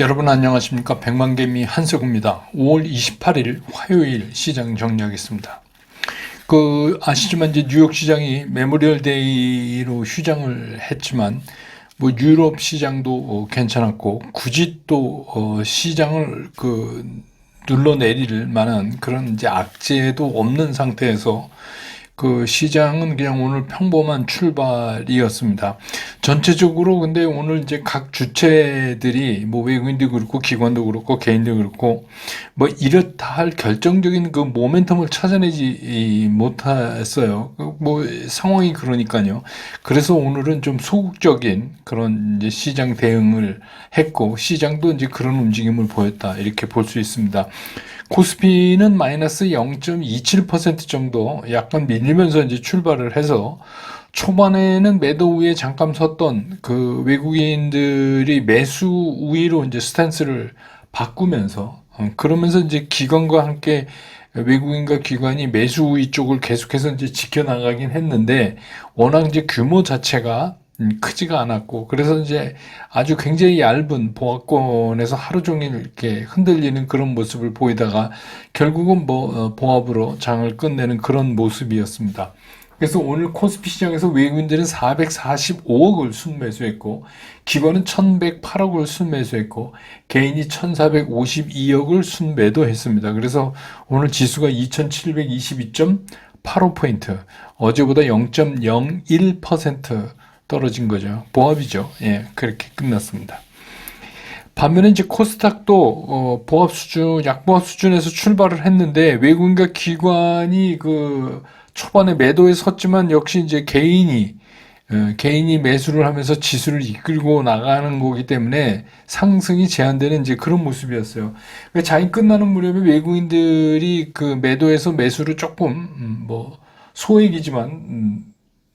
여러분 안녕하십니까? 백만개미 한석우입니다. 5월 28일 화요일 시장 정리하겠습니다. 아시지만 이제 뉴욕 시장이 메모리얼 데이로 휴장을 했지만 뭐 유럽 시장도 괜찮았고 굳이 또 시장을 눌러내릴 만한 그런 이제 악재도 없는 상태에서 시장은 그냥 오늘 평범한 출발이었습니다. 전체적으로 근데 오늘 이제 각 주체들이 뭐 외국인도 그렇고 기관도 그렇고 개인도 그렇고 뭐 이렇다 할 결정적인 모멘텀을 찾아내지 못했어요. 뭐 상황이 그러니까요. 그래서 오늘은 좀 소극적인 그런 이제 시장 대응을 했고 시장도 이제 그런 움직임을 보였다 이렇게 볼 수 있습니다. 코스피는 마이너스 0.27% 정도 약간 밀리면서 이제 출발을 해서 초반에는 매도 우위에 잠깐 섰던 외국인들이 매수 우위로 이제 스탠스를 바꾸면서 그러면서 이제 기관과 함께 외국인과 기관이 매수 우위 쪽을 계속해서 이제 지켜나가긴 했는데 워낙 이제 규모 자체가 크지가 않았고 그래서 이제 아주 굉장히 얇은 보합권에서 하루 종일 이렇게 흔들리는 그런 모습을 보이다가 결국은 보합으로 장을 끝내는 그런 모습이었습니다. 그래서 오늘 코스피 시장에서 외국인들은 445억을 순매수했고 기관은 1108억을 순매수했고 개인이 1452억을 순매도했습니다. 그래서 오늘 지수가 2722.85포인트 어제보다 0.01% 떨어진 거죠. 보합이죠. 예, 그렇게 끝났습니다. 반면에 이제 코스닥도 보합 수준, 약보합 수준에서 출발을 했는데 외국인과 기관이 초반에 매도에 섰지만 역시 이제 개인이 매수를 하면서 지수를 이끌고 나가는 거기 때문에 상승이 제한되는 이제 그런 모습이었어요. 장이 끝나는 무렵에 외국인들이 매도에서 매수를 조금 소액이지만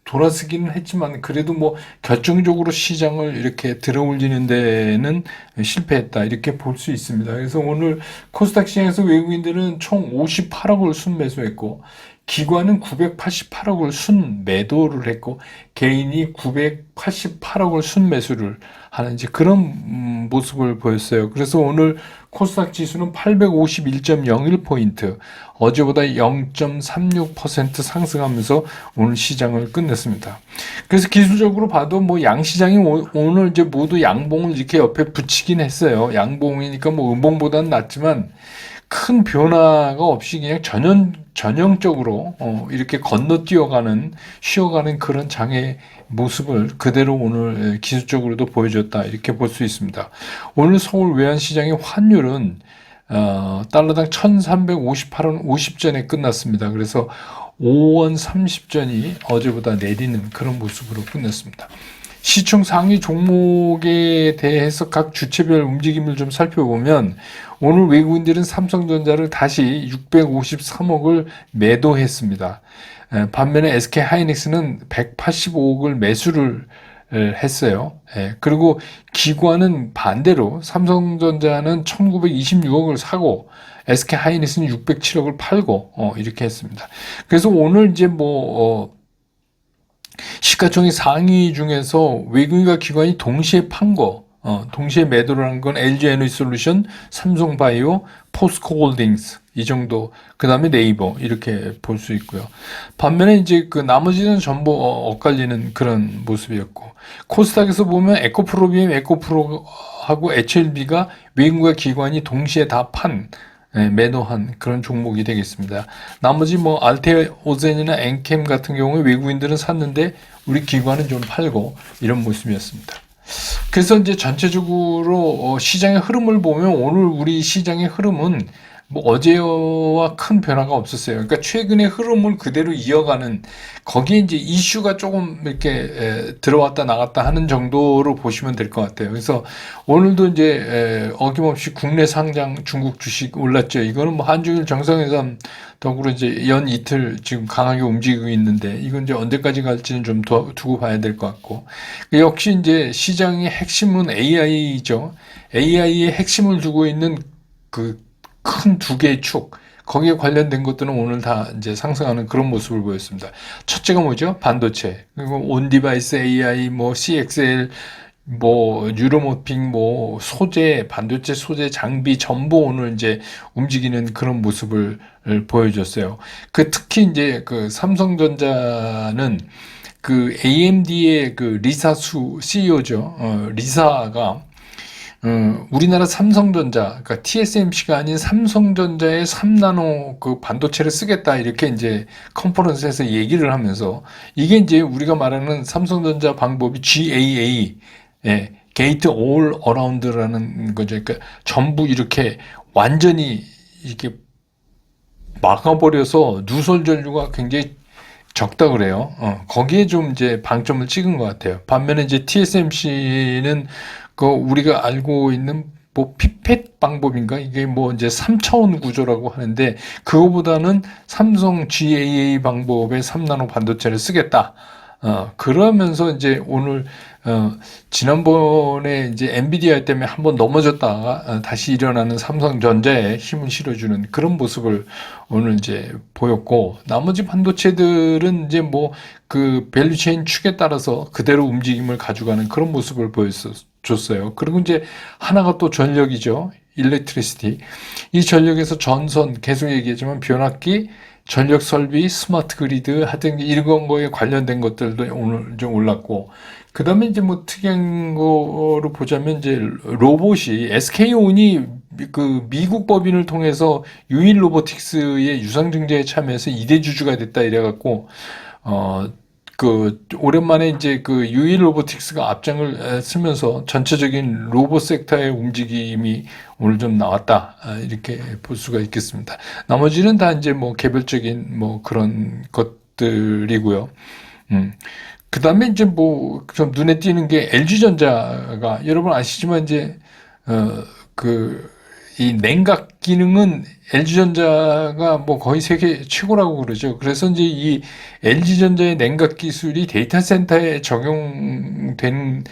돌아서기는 했지만 그래도 결정적으로 시장을 이렇게 들어올리는 데는 실패했다 이렇게 볼 수 있습니다. 그래서 오늘 코스닥 시장에서 외국인들은 총 58억을 순매수했고 기관은 988억을 순매도를 했고 개인이 988억을 순매수를 하는 이제 그런 모습을 보였어요. 그래서 오늘 코스닥 지수는 851.01포인트 어제보다 0.36% 상승하면서 오늘 시장을 끝냈습니다. 그래서 기술적으로 봐도 양시장이 오늘 이제 모두 양봉을 이렇게 옆에 붙이긴 했어요. 양봉이니까 음봉보다는 낫지만 큰 변화가 없이 그냥 전형적으로 이렇게 쉬어가는 그런 장의 모습을 그대로 오늘 기술적으로도 보여줬다 이렇게 볼 수 있습니다. 오늘 서울 외환시장의 환율은 달러당 1358원 50전에 끝났습니다. 그래서 5원 30전이 어제보다 내리는 그런 모습으로 끝났습니다. 시총 상위 종목에 대해서 각 주체별 움직임을 좀 살펴보면 오늘 외국인들은 삼성전자를 다시 653억을 매도했습니다. 반면에 SK하이닉스는 185억을 매수를 했어요. 그리고 기관은 반대로 삼성전자는 1926억을 사고 SK하이닉스는 607억을 팔고 이렇게 했습니다. 그래서 오늘 이제 시가총액 상위 중에서 외국인과 기관이 동시에 동시에 매도를 한 건 LG에너지솔루션, 삼성바이오, 포스코홀딩스 이 정도, 그 다음에 네이버 이렇게 볼 수 있고요. 반면에 이제 나머지는 전부 엇갈리는 그런 모습이었고 코스닥에서 보면 에코프로비엠, 에코프로하고 HLB가 외국인과 기관이 동시에 다 매도한 그런 종목이 되겠습니다. 나머지 알테오젠이나 엔캠 같은 경우에 외국인들은 샀는데 우리 기관은 좀 팔고 이런 모습이었습니다. 그래서 이제 전체적으로 시장의 흐름을 보면 오늘 우리 시장의 흐름은 어제와 큰 변화가 없었어요. 그러니까 최근의 흐름을 그대로 이어가는 거기에 이제 이슈가 조금 이렇게 들어왔다 나갔다 하는 정도로 보시면 될 것 같아요. 그래서 오늘도 이제 어김없이 국내 상장 중국 주식 올랐죠. 이거는 한중일 정상회담 덕으로 이제 연 이틀 지금 강하게 움직이고 있는데 이건 이제 언제까지 갈지는 좀 더 두고 봐야 될 것 같고 역시 이제 시장의 핵심은 AI죠. AI의 핵심을 두고 있는 큰 두 개의 축 거기에 관련된 것들은 오늘 다 이제 상승하는 그런 모습을 보였습니다. 첫째가 뭐죠? 반도체. 그리고 온디바이스 AI, CXL 뭐 뉴로모핑, 뭐 소재, 반도체 소재 장비 전부 오늘 이제 움직이는 그런 모습을 보여줬어요. 그 특히 이제 그 삼성전자는 그 AMD의 그 리사수 CEO죠. 리사가 우리나라 삼성전자, 그러니까 TSMC가 아닌 삼성전자의 3나노 그 반도체를 쓰겠다 이렇게 이제 컨퍼런스에서 얘기를 하면서 이게 이제 우리가 말하는 삼성전자 방법이 GAA, 예, 게이트 올 어라운드라는 거죠. 그러니까 전부 이렇게 완전히 이렇게 막아버려서 누설 전류가 굉장히 적다 그래요. 거기에 좀 이제 방점을 찍은 것 같아요. 반면에 이제 TSMC는 그 우리가 알고 있는 뭐 피펫 방법인가? 이게 뭐 이제 3차원 구조라고 하는데 그거보다는 삼성 GAA 방법의 3나노 반도체를 쓰겠다. 그러면서 이제 오늘 지난번에 이제 엔비디아 때문에 한번 넘어졌다가 다시 일어나는 삼성전자에 힘을 실어주는 그런 모습을 오늘 이제 보였고, 나머지 반도체들은 이제 뭐 그 밸류체인 축에 따라서 그대로 움직임을 가져가는 그런 모습을 보여줬어요. 그리고 이제 하나가 또 전력이죠. 일렉트리시티. 이 전력에서 전선 계속 얘기하지만 변압기, 전력 설비, 스마트 그리드 하여튼 이런 거에 관련된 것들도 오늘 좀 올랐고, 그 다음에 이제 뭐 특이한 거로 보자면 이제 로봇이 SK온이 그 미국 법인을 통해서 유인 로보틱스의 유상증자에 참여해서 2대 주주가 됐다 이래갖고 그 오랜만에 이제 그 유인 로보틱스가 앞장을 쓰면서 전체적인 로봇 섹터의 움직임이 오늘 좀 나왔다 이렇게 볼 수가 있겠습니다. 나머지는 다 이제 뭐 개별적인 뭐 그런 것들이고요. 그 다음에 이제 뭐 좀 눈에 띄는 게 LG전자가 여러분 아시지만 이제 그 이 냉각 기능은 LG전자가 뭐 거의 세계 최고라고 그러죠. 그래서 이제 이 LG전자의 냉각 기술이 데이터 센터에 적용된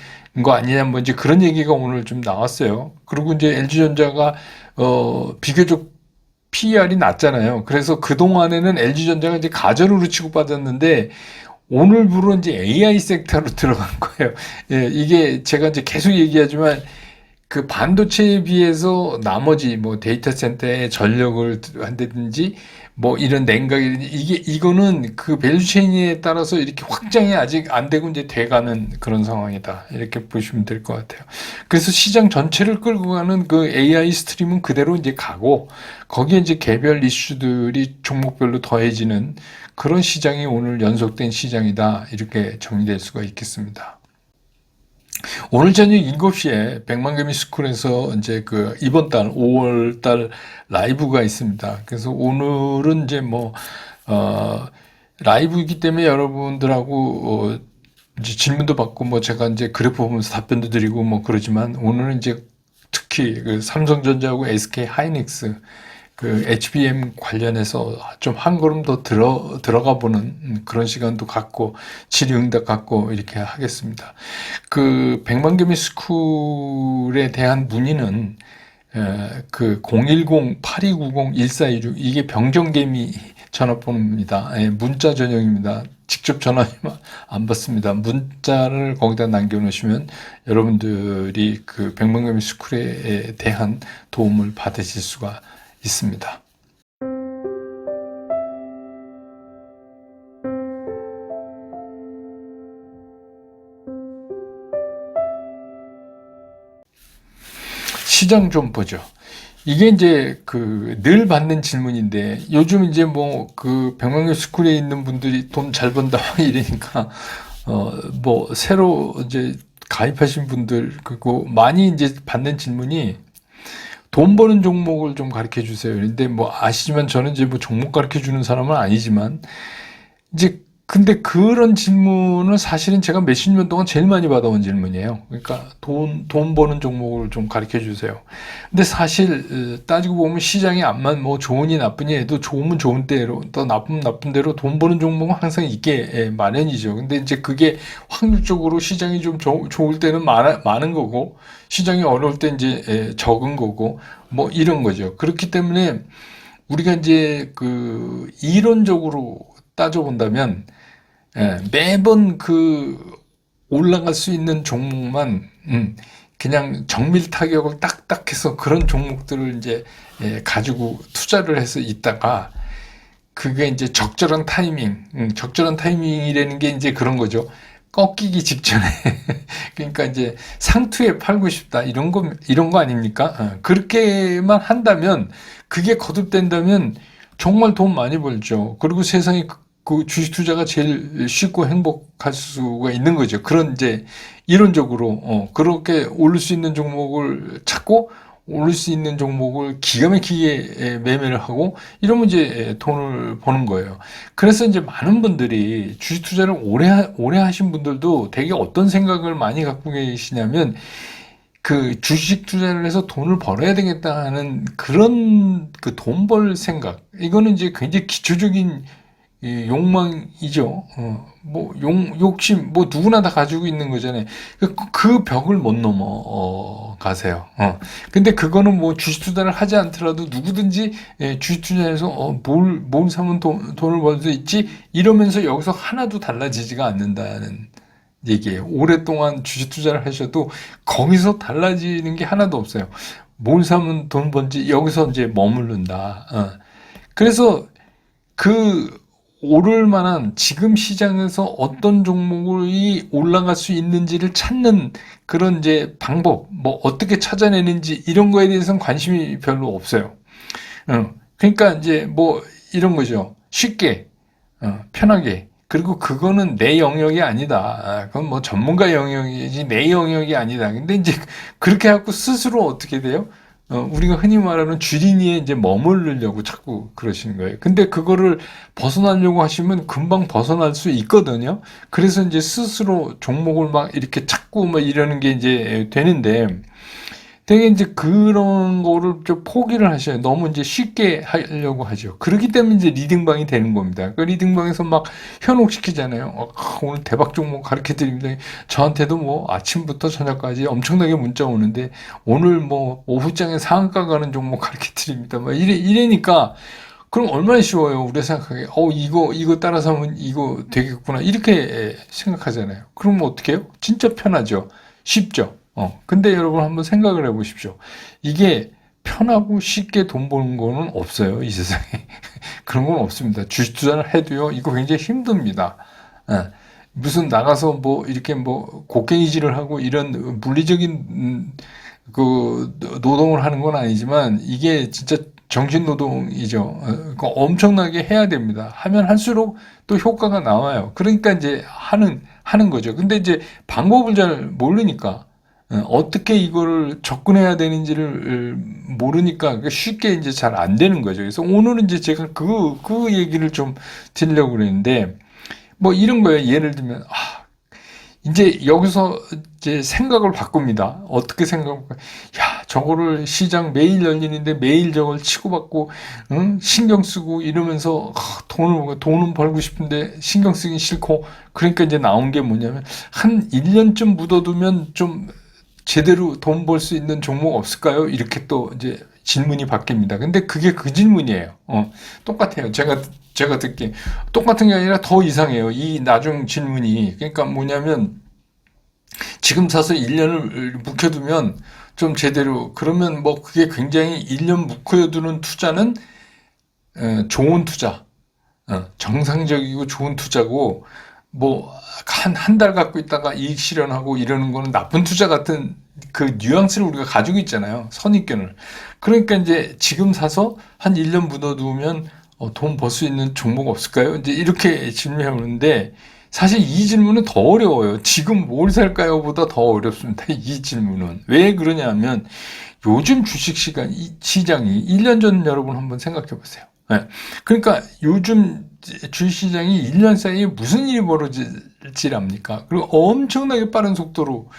거 아니냐 뭐 이제 그런 얘기가 오늘 좀 나왔어요. 그리고 이제 LG전자가 비교적 PER이 낮잖아요. 그래서 그동안에는 LG전자가 이제 가전으로 취급받았는데 오늘부로 이제 AI 섹터로 들어간 거예요. 예, 이게 제가 이제 계속 얘기하지만 그 반도체에 비해서 나머지 뭐 데이터 센터에 전력을 한다든지 뭐 이런 냉각이든지 이거는 그 밸류체인에 따라서 이렇게 확장이 아직 안 되고 이제 돼가는 그런 상황이다. 이렇게 보시면 될 것 같아요. 그래서 시장 전체를 끌고 가는 그 AI 스트림은 그대로 이제 가고 거기에 이제 개별 이슈들이 종목별로 더해지는 그런 시장이 오늘 연속된 시장이다. 이렇게 정리될 수가 있겠습니다. 오늘 저녁 7시에 백만개미 스쿨에서 이제 그 이번 달 5월 달 라이브가 있습니다. 그래서 오늘은 이제 뭐 라이브이기 때문에 여러분들하고 이제 질문도 받고 뭐 제가 이제 그래프 보면서 답변도 드리고 뭐 그러지만 오늘은 이제 특히 그 삼성전자하고 SK 하이닉스 그 HBM 관련해서 좀 한 걸음 더 들어가 보는 그런 시간도 갖고 질의응답 갖고 이렇게 하겠습니다. 그 백만개미 스쿨에 대한 문의는 그 010-8290-1416 이게 병정개미 전화번호입니다. 문자 전용입니다. 직접 전화하면 안 받습니다. 문자를 거기다 남겨놓으시면 여러분들이 그 백만개미 스쿨에 대한 도움을 받으실 수가 있습니다. 시장 좀 보죠. 이게 이제 그 늘 받는 질문인데 요즘 이제 뭐 그 백만개 스쿨에 있는 분들이 돈 잘 번다 이러니까 뭐 새로 이제 가입하신 분들 그리고 많이 이제 받는 질문이 돈 버는 종목을 좀 가르쳐 주세요. 근데 뭐 아시지만 저는 이제 뭐 종목 가르쳐 주는 사람은 아니지만 이제 근데 그런 질문은 사실은 제가 몇십 년 동안 제일 많이 받아온 질문이에요. 그러니까 돈 버는 종목을 좀 가르쳐 주세요. 근데 사실 따지고 보면 시장이 암만 뭐 좋으니 나쁘니 해도 좋으면 좋은 대로 또 나쁘면 나쁜 대로 돈 버는 종목은 항상 있게 마련이죠. 근데 이제 그게 확률적으로 시장이 좀 좋을 때는 많은 거고 시장이 어려울 때 이제 적은 거고 뭐 이런 거죠. 그렇기 때문에 우리가 이제 그 이론적으로 따져본다면 매번 그 올라갈 수 있는 종목만 그냥 정밀 타격을 딱딱 해서 그런 종목들을 이제 가지고 투자를 해서 있다가 그게 이제 적절한 타이밍, 적절한 타이밍이라는 게 이제 그런 거죠. 꺾이기 직전에 그러니까 이제 상투에 팔고 싶다 이런 거 아닙니까? 그렇게만 한다면 그게 거듭된다면 정말 돈 많이 벌죠. 그리고 세상에 그 주식 투자가 제일 쉽고 행복할 수가 있는 거죠. 그런 이제 이론적으로 그렇게 오를 수 있는 종목을 찾고 오를 수 있는 종목을 기가 막히게 매매를 하고 이러면 이제 돈을 버는 거예요. 그래서 이제 많은 분들이 주식 투자를 오래 하신 분들도 되게 어떤 생각을 많이 갖고 계시냐면 그 주식 투자를 해서 돈을 벌어야 되겠다 하는 그런 그 돈 벌 생각. 이거는 이제 굉장히 기초적인 욕망이죠. 욕심, 뭐 누구나 다 가지고 있는 거잖아요. 그 벽을 못 넘어 가세요. 근데 그거는 뭐 주식 투자를 하지 않더라도 누구든지 주식 투자해서 뭘 사면 돈을 벌 수 있지? 이러면서 여기서 하나도 달라지지가 않는다는 얘기예요. 오랫동안 주식 투자를 하셔도 거기서 달라지는 게 하나도 없어요. 뭘 사면 돈 번지 여기서 이제 머무른다. 그래서 그 오를 만한 지금 시장에서 어떤 종목이 올라갈 수 있는지를 찾는 그런 이제 방법, 뭐 어떻게 찾아내는지 이런 거에 대해서는 관심이 별로 없어요. 그러니까 이제 뭐 이런 거죠. 쉽게, 편하게. 그리고 그거는 내 영역이 아니다. 그건 뭐 전문가 영역이지 내 영역이 아니다. 근데 이제 그렇게 해갖고 스스로 어떻게 돼요? 우리가 흔히 말하는 쥐리니에 이제 머무르려고 자꾸 그러시는 거예요. 근데 그거를 벗어나려고 하시면 금방 벗어날 수 있거든요. 그래서 이제 스스로 종목을 막 이렇게 찾고 막 이러는 게 이제 되는데, 되게 이제 그런 거를 좀 포기를 하셔요. 너무 이제 쉽게 하려고 하죠. 그렇기 때문에 이제 리딩방이 되는 겁니다. 그 리딩방에서 막 현혹시키잖아요. 오늘 대박 종목 가르쳐 드립니다. 저한테도 뭐 아침부터 저녁까지 엄청나게 문자 오는데 오늘 뭐 오후장에 상한가 가는 종목 가르쳐 드립니다. 막 이래니까 그럼 얼마나 쉬워요. 우리가 생각하기에. 이거 따라서 하면 이거 되겠구나. 이렇게 생각하잖아요. 그럼 어떻게 해요? 진짜 편하죠. 쉽죠. 근데 여러분 한번 생각을 해 보십시오. 이게 편하고 쉽게 돈 버는 거는 없어요, 이 세상에. 그런 건 없습니다. 주식 투자를 해도요, 이거 굉장히 힘듭니다. 예. 무슨 나가서 뭐 이렇게 뭐 곡괭이질을 하고 이런 물리적인 그 노동을 하는 건 아니지만 이게 진짜 정신 노동이죠. 그러니까 엄청나게 해야 됩니다. 하면 할수록 또 효과가 나와요. 그러니까 이제 하는 거죠. 근데 이제 방법을 잘 모르니까 어떻게 이거를 접근해야 되는지를 모르니까 쉽게 이제 잘 안 되는 거죠. 그래서 오늘은 이제 제가 그 얘기를 좀 드리려고 그랬는데, 뭐 이런 거예요. 예를 들면, 이제 여기서 이제 생각을 바꿉니다. 어떻게 생각할까? 야, 저거를 시장 매일 열리는데 매일 저걸 치고받고, 응? 신경 쓰고 이러면서 돈은 벌고 싶은데 신경 쓰기 싫고, 그러니까 이제 나온 게 뭐냐면, 한 1년쯤 묻어두면 좀 제대로 돈 벌 수 있는 종목 없을까요? 이렇게 또 이제 질문이 바뀝니다. 근데 그게 그 질문이에요. 똑같아요. 제가 듣기 똑같은 게 아니라 더 이상해요. 이 나중 질문이. 그러니까 뭐냐면 지금 사서 1년을 묵혀두면 좀 제대로 그러면 뭐 그게 굉장히 1년 묵혀두는 투자는 좋은 투자, 정상적이고 좋은 투자고 뭐 한 달 갖고 있다가 이익 실현하고 이러는 거는 나쁜 투자 같은 그 뉘앙스를 우리가 가지고 있잖아요. 선입견을. 그러니까 이제 지금 사서 한 1년 묻어두면 돈 벌 수 있는 종목 없을까요? 이제 이렇게 질문해 오는데 사실 이 질문은 더 어려워요. 지금 뭘 살까요? 보다 더 어렵습니다. 이 질문은. 왜 그러냐면 요즘 주식 시장이 1년 전 여러분 한번 생각해 보세요. 네. 그러니까 요즘 주식시장이 1년 사이에 무슨 일이 벌어질지 압니까? 그리고 엄청나게 빠른 속도로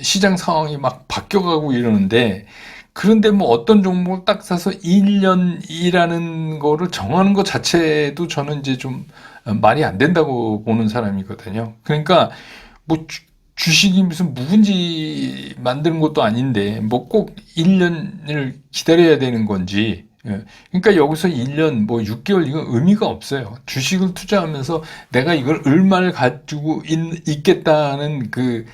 시장 상황이 막 바뀌어가고 이러는데 그런데 뭐 어떤 종목을 딱 사서 1년이라는 거를 정하는 것 자체도 저는 이제 좀 말이 안 된다고 보는 사람이거든요. 그러니까 뭐 주식이 무슨 묵은지 만드는 것도 아닌데 뭐 꼭 1년을 기다려야 되는 건지 예. 그러니까 여기서 1년, 뭐 6개월 이건 의미가 없어요. 주식을 투자하면서 내가 이걸 얼마를 가지고 있겠다는 그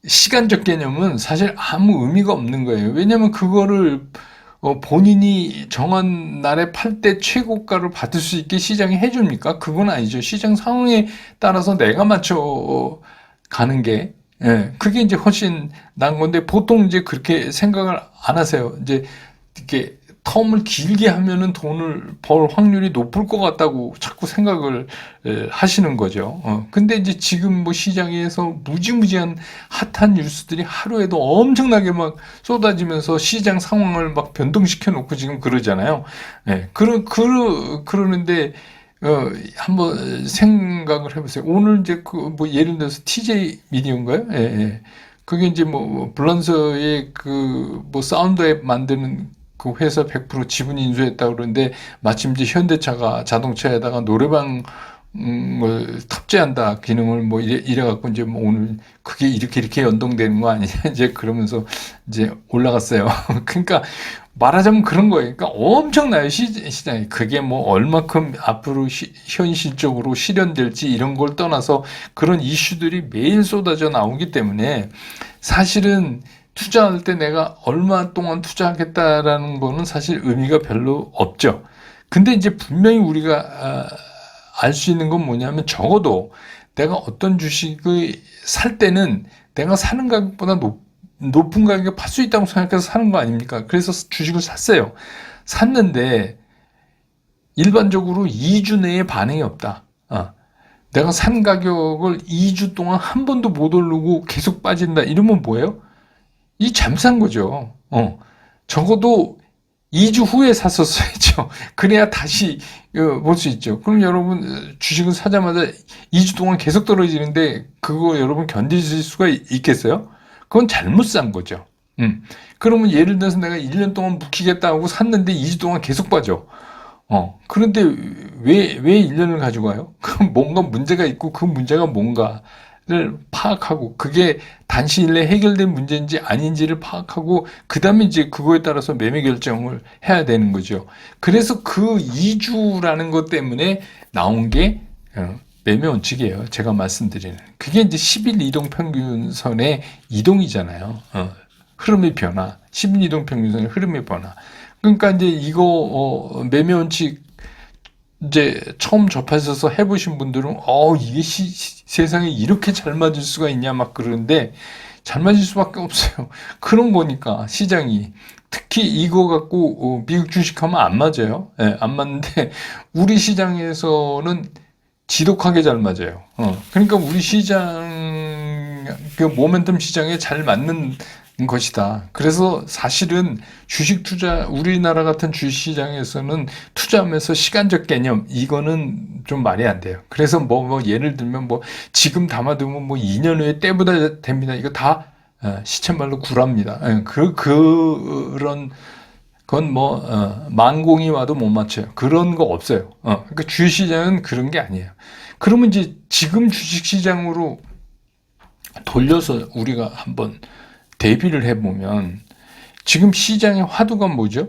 시간적 개념은 사실 아무 의미가 없는 거예요. 왜냐하면 그거를 본인이 정한 날에 팔 때 최고가를 받을 수 있게 시장이 해줍니까? 그건 아니죠. 시장 상황에 따라서 내가 맞춰 가는 게, 예, 그게 이제 훨씬 나은 건데, 보통 이제 그렇게 생각을 안 하세요. 이제 이렇게 텀을 길게 하면은 돈을 벌 확률이 높을 것 같다고 자꾸 생각을 하시는 거죠. 근데 이제 지금 뭐 시장에서 무지무지한 핫한 뉴스들이 하루에도 엄청나게 막 쏟아지면서 시장 상황을 막 변동시켜 놓고 지금 그러잖아요. 예, 그러는데, 한번 생각을 해보세요. 오늘 이제 그 뭐 예를 들어서 TJ 미디어인가요? 예, 예. 그게 이제 뭐 블런서의 그 뭐 사운드 앱 만드는 그 회사 100% 지분 인수했다 그러는데 마침 이제 현대차가 자동차에다가 노래방을 탑재한다 기능을 뭐 이래 갖고 이제 뭐 오늘 그게 이렇게 연동되는 거 아니냐 이제 그러면서 이제 올라갔어요. 그러니까 말하자면 그런 거예요. 그러니까 엄청나요 시장이. 그게 뭐 얼마큼 앞으로 현실적으로 실현될지 이런 걸 떠나서 그런 이슈들이 매일 쏟아져 나오기 때문에 사실은 투자할 때 내가 얼마 동안 투자하겠다라는 거는 사실 의미가 별로 없죠. 근데 이제 분명히 우리가 알 수 있는 건 뭐냐면 적어도 내가 어떤 주식을 살 때는 내가 사는 가격보다 높은 가격에 팔 수 있다고 생각해서 사는 거 아닙니까? 그래서 주식을 샀어요. 샀는데 일반적으로 2주 내에 반응이 없다. 내가 산 가격을 2주 동안 한 번도 못 오르고 계속 빠진다. 이러면 뭐예요? 이 잠산 거죠. 적어도 2주 후에 샀었어야죠. 그래야 다시 볼 수 있죠. 그럼 여러분 주식을 사자마자 2주 동안 계속 떨어지는데 그거 여러분 견디실 수가 있겠어요? 그건 잘못 산 거죠. 그러면 예를 들어서 내가 1년 동안 묵히겠다 하고 샀는데 2주 동안 계속 빠져. 그런데 왜 1년을 가지고 가요? 그럼 뭔가 문제가 있고 그 문제가 뭔가를 파악하고 그게 단시일 내에 해결된 문제인지 아닌지를 파악하고 그 다음에 이제 그거에 따라서 매매 결정을 해야 되는 거죠. 그래서 그 2주라는 것 때문에 나온 게 매매 원칙이에요. 제가 말씀드리는. 그게 이제 10일 이동 평균선의 이동이잖아요. 흐름의 변화. 10일 이동 평균선의 흐름의 변화. 그러니까 이제 이거 매매 원칙 이제 처음 접하셔서 해보신 분들은 이게 세상에 이렇게 잘 맞을 수가 있냐 막 그러는데 잘 맞을 수밖에 없어요. 그런 거니까 시장이 특히 이거 갖고 미국 주식하면 안 맞아요. 네, 안 맞는데 우리 시장에서는 지독하게 잘 맞아요. 그러니까 우리 시장 그 모멘텀 시장에 잘 맞는 것이다. 그래서 사실은 주식 투자, 우리나라 같은 주식시장에서는 투자하면서 시간적 개념, 이거는 좀 말이 안 돼요. 그래서 뭐 예를 들면 뭐 지금 담아두면 뭐 2년 후에 때보다 됩니다. 이거 다 시쳇말로 구랍니다. 그런 건 뭐 만공이 와도 못 맞춰요. 그런 거 없어요. 그러니까 주식시장은 그런 게 아니에요. 그러면 이제 지금 주식시장으로 돌려서 우리가 한번 대비를 해보면 지금 시장의 화두가 뭐죠?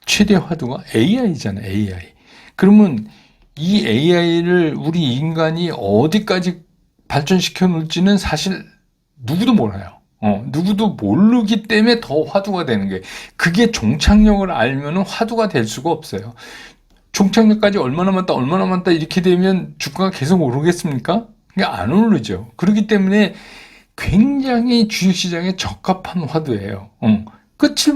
최대 화두가 AI잖아요. AI. 그러면 이 AI를 우리 인간이 어디까지 발전시켜 놓을지는 사실 누구도 몰라요. 누구도 모르기 때문에 더 화두가 되는 게 그게 종착역을 알면 화두가 될 수가 없어요. 종착역까지 얼마나 많다 이렇게 되면 주가가 계속 오르겠습니까? 그게 안 오르죠. 그렇기 때문에 굉장히 주식시장에 적합한 화두예요. 끝을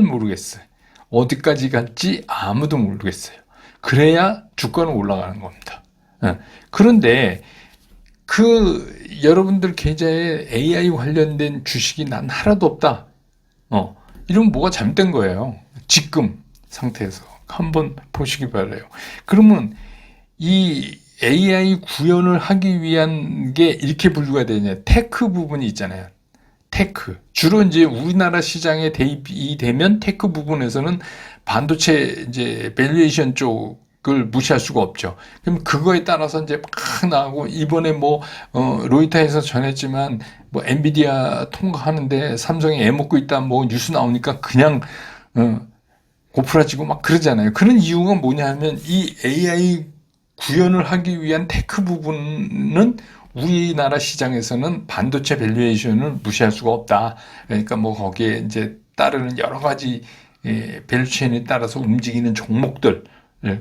모르겠어요. 어디까지 갈지 아무도 모르겠어요. 그래야 주가는 올라가는 겁니다. 그런데 여러분들 계좌에 AI 관련된 주식이 난 하나도 없다. 이러면 뭐가 잘못된 거예요. 지금 상태에서 한번 보시기 바라요. 그러면 이 AI 구현을 하기 위한 게 이렇게 분류가 되냐. 테크 부분이 있잖아요. 테크. 주로 이제 우리나라 시장에 대입이 되면 테크 부분에서는 반도체 이제 밸류에이션 쪽을 무시할 수가 없죠. 그럼 그거에 따라서 이제 막 나오고 이번에 뭐 로이터에서 전했지만 뭐 엔비디아 통과하는데 삼성이 애 먹고 있다 뭐 뉴스 나오니까 그냥 고프라지고 막 그러잖아요. 그런 이유가 뭐냐 하면 이 AI 구현을 하기 위한 테크 부분은 우리나라 시장에서는 반도체 밸류에이션을 무시할 수가 없다. 그러니까 뭐 거기에 이제 따르는 여러 가지 밸류체인에 따라서 움직이는 종목들,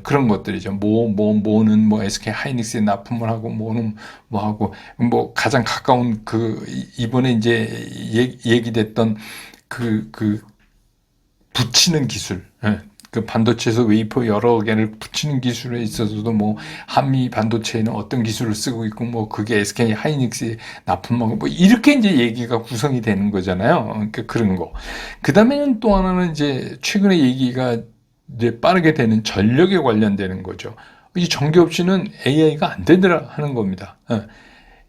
그런 것들이죠. 뭐는 뭐 SK 하이닉스에 납품을 하고, 뭐는 뭐 하고, 뭐 가장 가까운 이번에 이제 얘기됐던 그 붙이는 기술, 그 반도체에서 웨이퍼 여러 개를 붙이는 기술에 있어서도 뭐 한미 반도체에는 어떤 기술을 쓰고 있고 뭐 그게 SK 하이닉스에 납품하고 뭐 이렇게 이제 얘기가 구성이 되는 거잖아요. 그러니까 그런 거. 그 다음에는 또 하나는 이제 최근에 얘기가 이제 빠르게 되는 전력에 관련되는 거죠. 이 전기 없이는 AI가 안 되더라 하는 겁니다.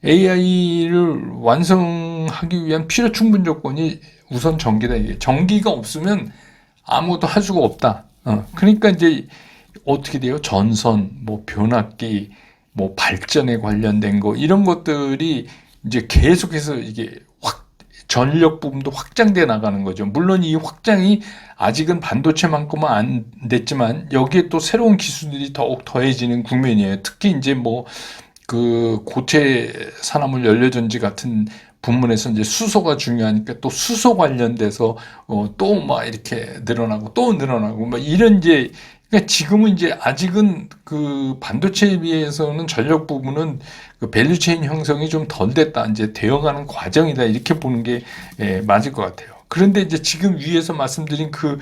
AI를 완성하기 위한 필요 충분 조건이 우선 전기다. 전기가 없으면 아무것도 할 수가 없다. 그러니까 이제 어떻게 돼요? 전선, 뭐 변압기, 뭐 발전에 관련된 거 이런 것들이 이제 계속해서 이게 전력 부분도 확장돼 나가는 거죠. 물론 이 확장이 아직은 반도체만큼은 안 됐지만 여기에 또 새로운 기술들이 더욱 더해지는 국면이에요. 특히 이제 뭐 그 고체 산화물 연료전지 같은 부문에서 이제 수소가 중요하니까 또 수소 관련돼서 또 막 이렇게 늘어나고 또 늘어나고 막 이런 이제 그러니까 지금은 이제 아직은 그 반도체에 비해서는 전력 부분은 그 밸류체인 형성이 좀 덜 됐다 이제 되어가는 과정이다 이렇게 보는 게 맞을 것 같아요. 그런데 이제 지금 위에서 말씀드린 그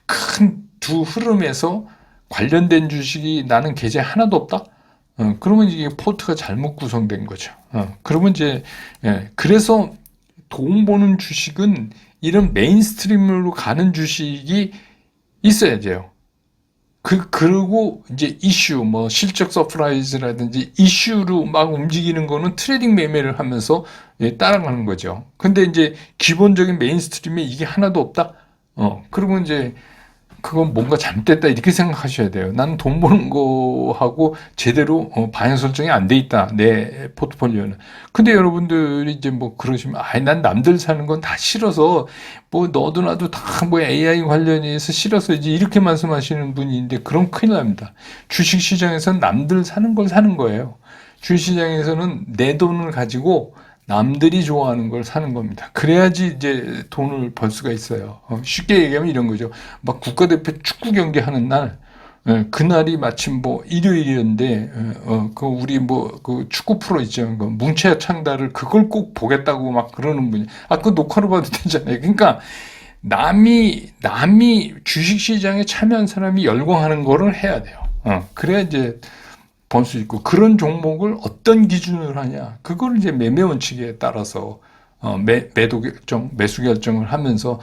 큰 두 흐름에서 관련된 주식이 나는 계좌에 하나도 없다. 그러면 이게 포트가 잘못 구성된 거죠. 그러면 이제, 그래서 돈 버는 주식은 이런 메인스트림으로 가는 주식이 있어야 돼요. 그리고 이제 이슈, 뭐 실적 서프라이즈라든지 이슈로 막 움직이는 거는 트레이딩 매매를 하면서 따라가는 거죠. 근데 이제 기본적인 메인스트림에 이게 하나도 없다? 그러면 이제 그건 뭔가 잘못됐다 이렇게 생각하셔야 돼요. 나는 돈 버는 거하고 제대로 방향 설정이 안 돼 있다. 내 포트폴리오는. 근데 여러분들이 이제 뭐 그러시면 난 남들 사는 건 다 싫어서 뭐 너도 나도 다 뭐 AI 관련해서 싫어서 이제 이렇게 말씀하시는 분이 있는데 그럼 큰일 납니다. 주식 시장에서는 남들 사는 걸 사는 거예요. 주식 시장에서는 내 돈을 가지고 남들이 좋아하는 걸 사는 겁니다. 그래야지 이제 돈을 벌 수가 있어요. 쉽게 얘기하면 이런 거죠. 막 국가대표 축구 경기 하는 날, 그날이 마침 뭐 일요일이었는데, 그 우리 뭐 그 축구 프로 있죠. 그 뭉쳐야 창다를 그걸 꼭 보겠다고 막 그러는 분이, 그 녹화로 봐도 되잖아요. 그러니까 남이 주식시장에 참여한 사람이 열광하는 거를 해야 돼요. 그래야 이제 볼 수 있고 그런 종목을 어떤 기준으로 하냐 그걸 이제 매매 원칙에 따라서 매도 결정, 매수 결정을 하면서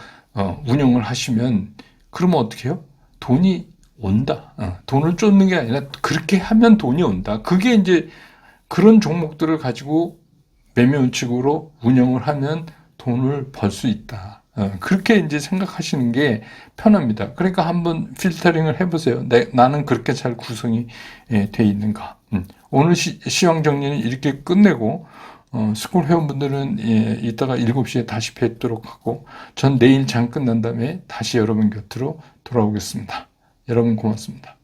운영을 하시면 그러면 어떻게 해요? 돈이 온다. 돈을 쫓는 게 아니라 그렇게 하면 돈이 온다. 그게 이제 그런 종목들을 가지고 매매 원칙으로 운영을 하면 돈을 벌 수 있다. 그렇게 이제 생각하시는 게 편합니다. 그러니까 한번 필터링을 해보세요. 나는 그렇게 잘 구성이 돼 있는가. 오늘 시황 정리는 이렇게 끝내고 스쿨 회원분들은 이따가 7시에 다시 뵙도록 하고 전 내일 장 끝난 다음에 다시 여러분 곁으로 돌아오겠습니다. 여러분 고맙습니다.